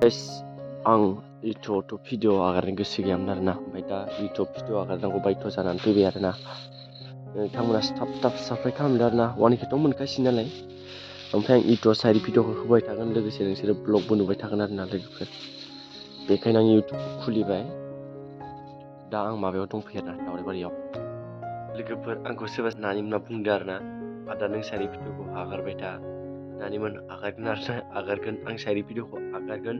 आं इउटुबावथ' भिडिअ आगारनो गोसो गैयामोन आरोना, ओमफ्राय दा इउटुब भिडिअ आगारनांगौ बायध' जानानै फैबाय आरोना। नोंथांमोना थाब साबस्क्राइब खालामदो आरोना, 1K मोनखासिनो नालाय। ओमफ्राय आं इउटुबाव साइड भिडिअखौ होबाय थागोन, लोगोसे नोंसोरो ब्लगबो नुबाय थागोन आरोना लोगोफोर। बेखायनो आं इउटुबखौ खुलिबाय। दा आं माबायाव दंफैयो आरोना, दावराइबारियाव। लोगोफोर आंखौ सोरबा नानिमोना बुंदो आरोना, आदा नों साइड भिडिअखौ आगारबाय था। नानिमोन आगारगोन आरोना, आगारगोन आं साइड भिडिअखौ आगारगोन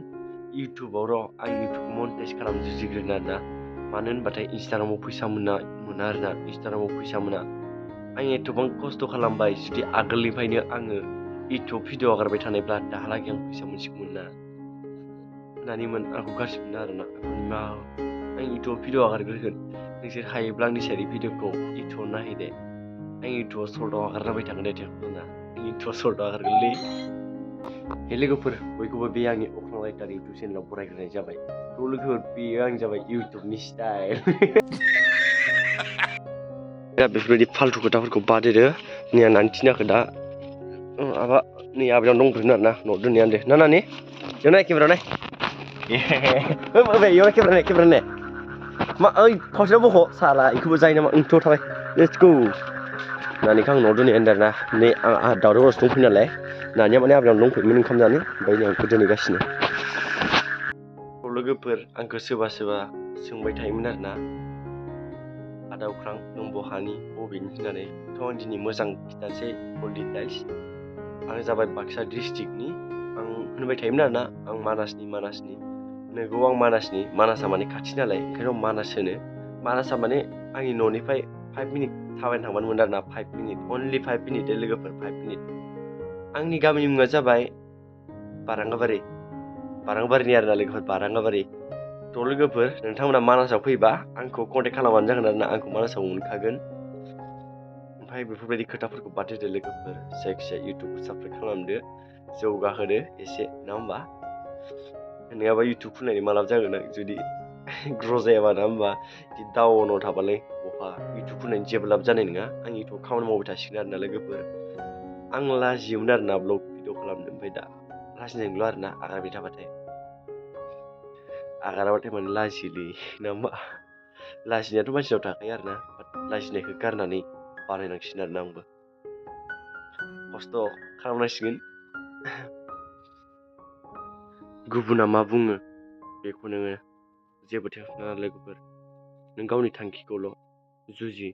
इउटुबाव र'। आं इउटुबखौ मनिटाइज खालामनो जुजिग्रोनो आरोना, मानो होनबाथाय इन्सटाग्रामाव फैसा मोना आरोना, इन्सटाग्रामाव फैसा मोना। आं एथबां खस्थ' खालामबाय, जुदि आगोलनिफ्रायनो आङो इउटुब भिडिअ आगारबाय थानायब्ला दाहालागै आं फैसा मोनसिगौमोन ना। नानिमोन आंखौ गाज्रि मोना आरोना, आं इउटुबाव भिडिअ आगारग्रोगोन, नोंसोर हायोब्ला आंनि साइड भिडिअखौ इउटुबाव नायहैदे। आं इउटुबाव सर्टआव आगारबाय थागोन दे ना, आं इउटुबाव सर्टआव आगारगोनलै। हे लोगोफोर, बयखौबो बे आंनि अख्रां राइटार इउटुब चेनेलाव बरायग्रोनाय जाबाय। थ' लोगोफोर, बेयो आं जाबाय इउटुबनि स्टाइल। दा बेफोरबायदि फाल्थु खोथाफोरखौ बादेरो। नै आं नानि थिनाखौ दा माबा नै आबायावनो दंफैयोमोन आरोना, न'आव दोननाया दे ना नानि बेयाव नाय, केमेरा नाय। बेयाव केमेरा नाय। मा ओइ खावसेयाव बख' साला बेखौबो जायो नामा? थ' थाबाय, लेट्स गो। नानिखौ आं न'आव दोनहैया होनदों आरोना, नै आंहा दावराइबारियावसो दंफैयो नालाय। नानिया माने आबायावनो दंफैयोमोन ओंखाम जानो, ओमफ्राय नै आंखौ दोनहैगासिनो। लोगोफोर आंखौ सोरबा सोंबाय थायोमोन आरोना, आदा अख्रां नों बहानि बबेनि होननानै। थ' आं दिनै मोजां खिथानोसै फुल डिटेल्स। आं जाबाय बाक्सा डिस्ट्रिक्टनि। आं होनबाय थायोमोन आरोना, आं मानासनि। नोंगौ आं मानासा माने खाथि नालाय, ओंखायनो मानास होनो। मानासा माने आंनि न'निफ्राय 5 मिनिट थाबायनो थांबानो मोन आरोना, 5 मिनिट, अनलि 5 मिनिट दे लोगोफोर, 5 मिनिट। आंनि गामिनि मुङा जाबाय बारांगाबारिनि आरोना लोगोफोर, बारांगाबारि। थ' लोगोफोर नोंथांमोना मानासाव फैबा आंखौ कन्टेक्ट खालामबानो जागोन आरोना, आंखौ मानासाव मोनखागोन। ओमफ्राय बेफोरबायदि खोथाफोरखौ बादेरदो लोगोफोर, जायखिजाया इउटुबखौ साबस्क्राइब खालामदो, जौगाहोदो एसे, नङा होमबा? नङाबा इउटुब खुलिनायनि मालाबा जागोन आं, जुदि ग्र' जायाबा, नङा होमबा? डाउनाव थाबालाय बहा इउटुब खुलिनायनि जेबो लाब जानाय नङा। आं इउटुबाव खामानि मावबाय थासिगोन आरोना लोगोफोर। आं लाजियोमोन आरोना ब्लग भिडिअ खालामनो, ओमफ्राय दा लाजिनाय आरोना आगारबाय थाबाथाय। आगाराबाथाय माने लाजियोलै, नङा होमबा? लाजिनायाथ' मानसिनाव थाखायो आरोना, लाजिनायखौ गारनानै बानायनांसिगोन आरोना आंबो। खस्थ' खालामनांसिगोन। गुबुना मा बुङो बेखौ नोङो जेबो टेनसन नाङा लोगोफोर, नों गावनि थांखिखौल' जुजि।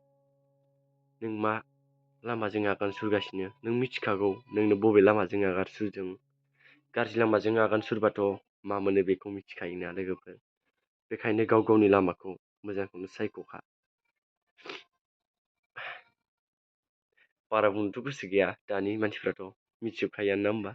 नों मा लामाजों आगान सुरगासिनो नों मिथिखागौ, नोंनो बबे लामाजों आगान सुरदों। गाज्रि लामाजों आगान सुरबाथ' मा मोनो बेखौ मिथिखायोना लोगोफोर। बेखायनो गाव गावनि लामाखौ मोजांखौनो सायख'खा। बारा बुंनोथ' गोसो गैया, दानि मानसिफ्राथ' मिथिजोबखायोआनो, ना होमबा?